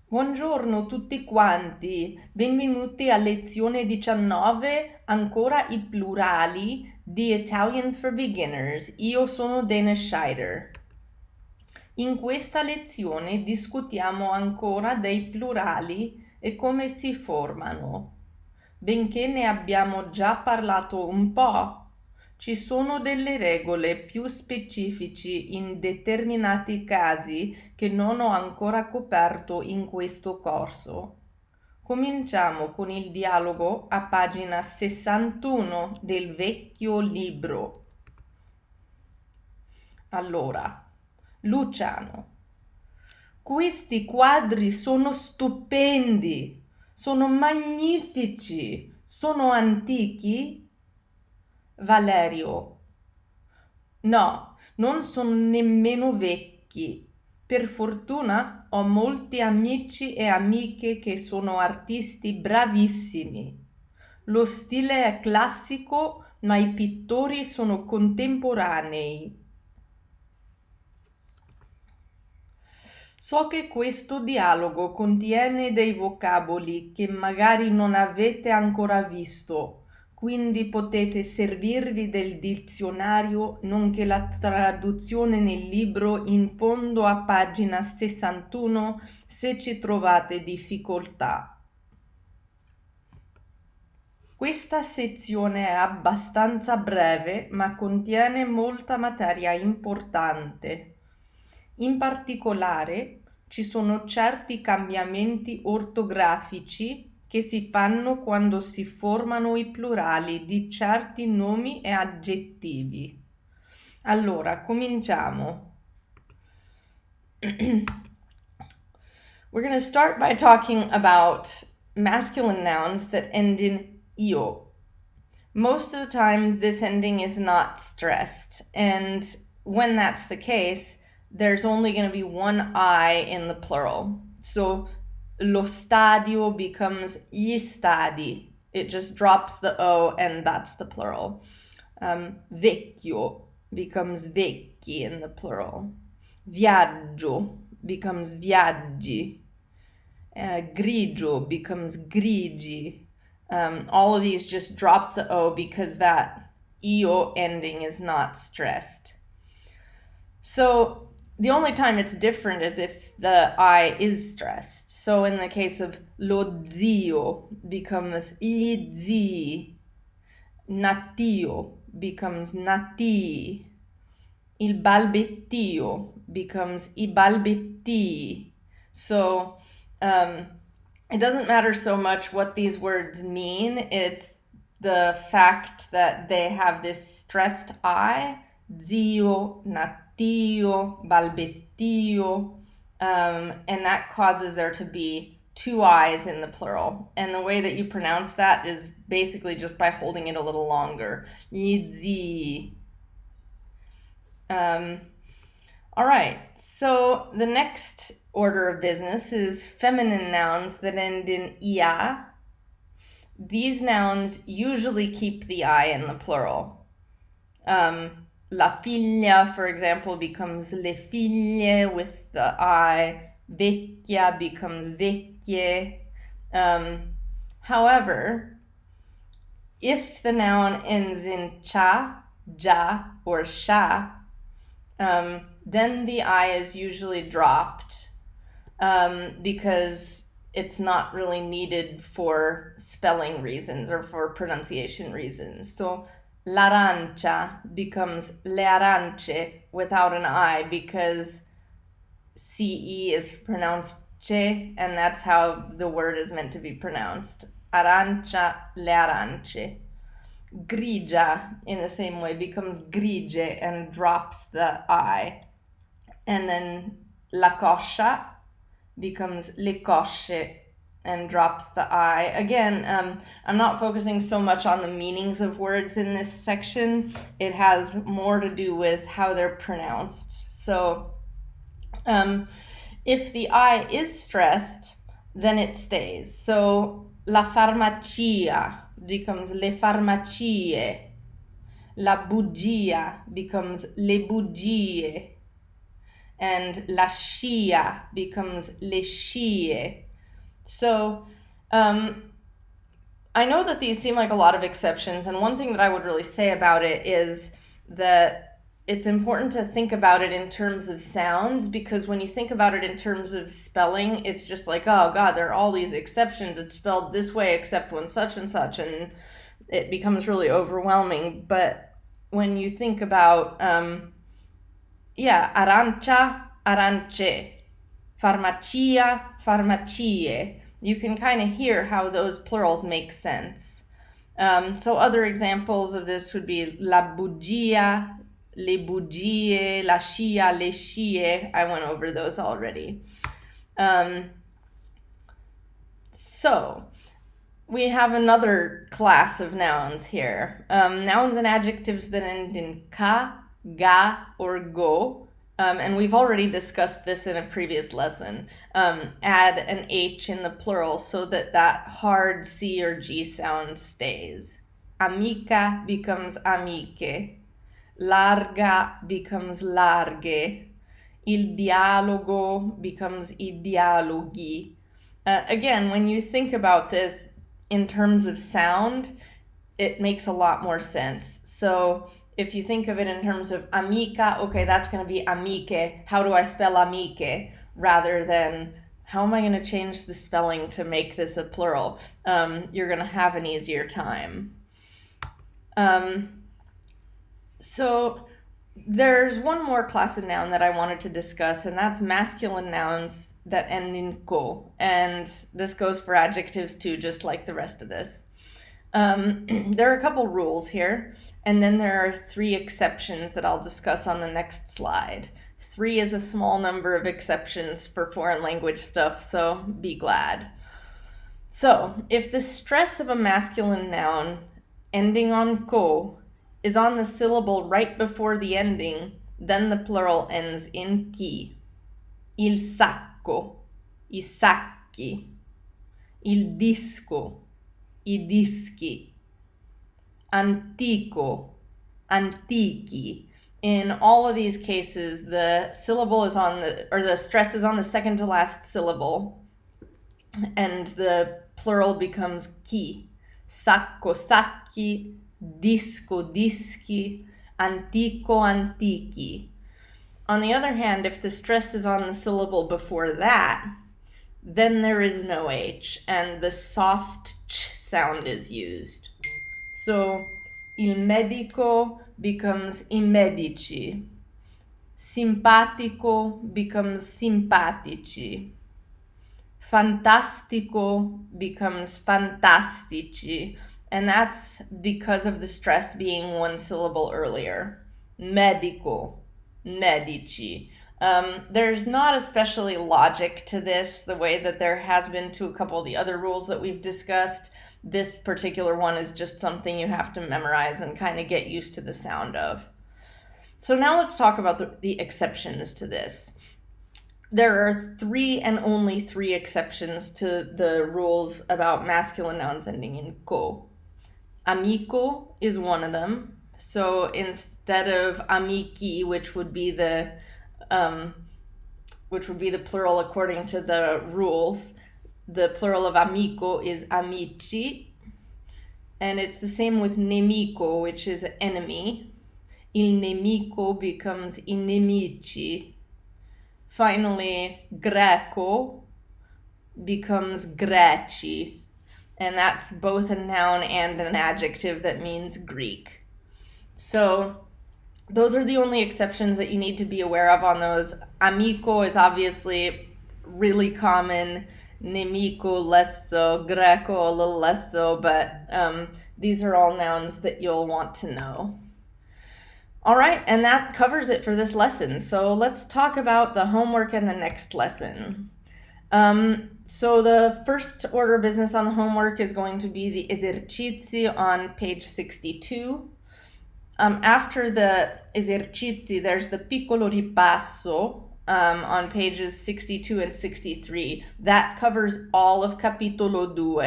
Buongiorno tutti quanti, benvenuti a lezione 19, ancora i plurali di Italian for Beginners. Io sono Dana Scheider. In questa lezione discutiamo ancora dei plurali e come si formano. Benché ne abbiamo già parlato un po', ci sono delle regole più specifici in determinati casi che non ho ancora coperto in questo corso. Cominciamo con il dialogo a pagina 61 del vecchio libro. Allora, Luciano, questi quadri sono stupendi, sono magnifici, sono antichi? Valerio, no, non sono nemmeno vecchi. Per fortuna ho molti amici e amiche che sono artisti bravissimi. Lo stile è classico, ma i pittori sono contemporanei. So che questo dialogo contiene dei vocaboli che magari non avete ancora visto, quindi potete servirvi del dizionario nonché la traduzione nel libro in fondo a pagina 61 se ci trovate difficoltà. Questa sezione è abbastanza breve, ma contiene molta materia importante. In particolare, ci sono certi cambiamenti ortografici che si fanno quando si formano i plurali di certi nomi e aggettivi. Allora, cominciamo. We're going to start by talking about masculine nouns that end in io. Most of the time, this ending is not stressed, and when that's the case, there's only going to be one I in the plural. So, lo stadio becomes gli stadi. It just drops the O, and that's the plural. Vecchio becomes vecchi in the plural. Viaggio becomes viaggi. Grigio becomes grigi. All of these just drop the O because that io ending is not stressed. So the only time it's different is if the I is stressed. So in the case of lo zio becomes gli zii. Natio becomes natii. Il balbettio becomes I balbettii. So it doesn't matter so much what these words mean. It's the fact that they have this stressed I, zio, natio, balbettio, and that causes there to be two I's in the plural. And the way that you pronounce that is basically just by holding it a little longer. Gli zii. All right, so the next order of business is feminine nouns that end in ia. These nouns usually keep the I in the plural. La figlia, for example, becomes le figlie with the I. Vecchia becomes vecchie. However, if the noun ends in cha, ja, or scia, then the I is usually dropped because it's not really needed for spelling reasons or for pronunciation reasons. So l'arancia becomes le arance without an I because CE is pronounced che, and that's how the word is meant to be pronounced. Arancia, le arance. Grigia, in the same way, becomes grige and drops the I. And then la coscia becomes le cosce and drops the I. Again, I'm not focusing so much on the meanings of words in this section. It has more to do with how they're pronounced. So if the I is stressed, then it stays. So la farmacia becomes le farmacie. La bugia becomes le bugie. and la scia becomes le scie. So I know that these seem like a lot of exceptions, and one thing that I would really say about it is that it's important to think about it in terms of sounds, because when you think about it in terms of spelling, it's just like, oh God, there are all these exceptions. It's spelled this way except when such and such, and it becomes really overwhelming. But when you think about, arancia, arance, farmacia, farmacie, you can kind of hear how those plurals make sense. So other examples of this would be la bugia, le bugie, la scia, le scie. I went over those already. So we have another class of nouns here. Nouns and adjectives that end in ka, ga, or go. And we've already discussed this in a previous lesson. Add an H in the plural so that hard C or G sound stays. Amica becomes amiche. Larga becomes larghe. Il dialogo becomes I dialoghi. Again, when you think about this in terms of sound, it makes a lot more sense. So if you think of it in terms of amica, okay, that's going to be amiche. How do I spell amiche? Rather than, how am I going to change the spelling to make this a plural? You're going to have an easier time. So there's one more class of noun that I wanted to discuss, and that's masculine nouns that end in ko. And this goes for adjectives too, just like the rest of this. There are a couple rules here, and then there are 3 exceptions that I'll discuss on the next slide. 3 is a small number of exceptions for foreign language stuff, so be glad. So, if the stress of a masculine noun ending on ko is on the syllable right before the ending, then the plural ends in chi. Il sacco, I sacchi. Il disco, I dischi. Antico, antichi. In all of these cases, the syllable is the stress is on the second to last syllable, and the plural becomes chi. Sacco, sacchi, disco, dischi, antico, antichi. On the other hand, if the stress is on the syllable before that, then there is no H, and the soft ch sound is used. So, il medico becomes I medici. Simpatico becomes simpatici. Fantastico becomes fantastici. And that's because of the stress being one syllable earlier. Medico, medici. There's not especially logic to this, the way that there has been to a couple of the other rules that we've discussed. This particular one is just something you have to memorize and kind of get used to the sound of. So now let's talk about the exceptions to this. There are 3 and only 3 exceptions to the rules about masculine nouns ending in ko. Amico is one of them. So instead of amici, which would be the plural according to the rules, the plural of amico is amici. And it's the same with nemico, which is enemy. Il nemico becomes I nemici. Finally, greco becomes greci. And that's both a noun and an adjective that means Greek. So those are the only exceptions that you need to be aware of on those. Amico is obviously really common. Nemico less so. Greco a little less so. But these are all nouns that you'll want to know. All right, and that covers it for this lesson. So let's talk about the homework and the next lesson. So the first order of business on the homework is going to be the esercizi on page 62. After the esercizi, there's the piccolo ripasso on pages 62 and 63. That covers all of capitolo 2.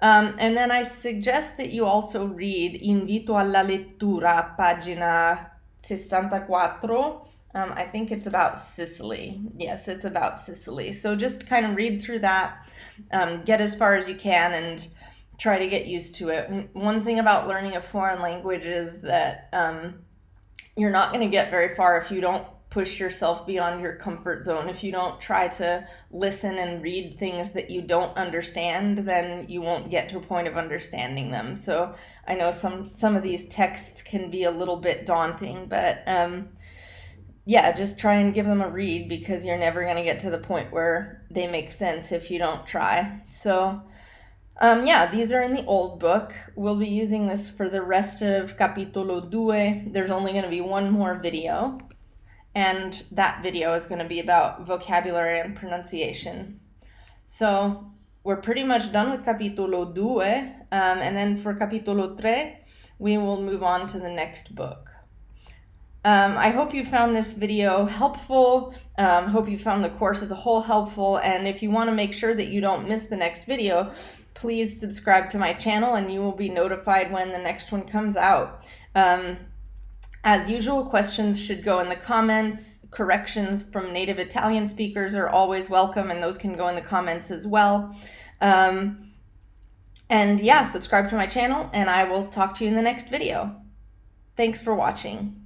And then I suggest that you also read Invito alla lettura, pagina 64. I think it's about Sicily. Yes, it's about Sicily. So just kind of read through that, get as far as you can, and try to get used to it. One thing about learning a foreign language is that you're not going to get very far if you don't push yourself beyond your comfort zone. If you don't try to listen and read things that you don't understand, then you won't get to a point of understanding them. So I know some of these texts can be a little bit daunting, but yeah, just try and give them a read, because you're never going to get to the point where they make sense if you don't try. So yeah, these are in the old book. We'll be using this for the rest of capitolo 2. There's only going to be one more video, and that video is going to be about vocabulary and pronunciation. So we're pretty much done with capitolo 2, and then for capitolo 3, we will move on to the next book. I hope you found this video helpful. Hope you found the course as a whole helpful. And if you want to make sure that you don't miss the next video, please subscribe to my channel and you will be notified when the next one comes out. As usual, questions should go in the comments. Corrections from native Italian speakers are always welcome, and those can go in the comments as well. And yeah, subscribe to my channel, and I will talk to you in the next video. Thanks for watching.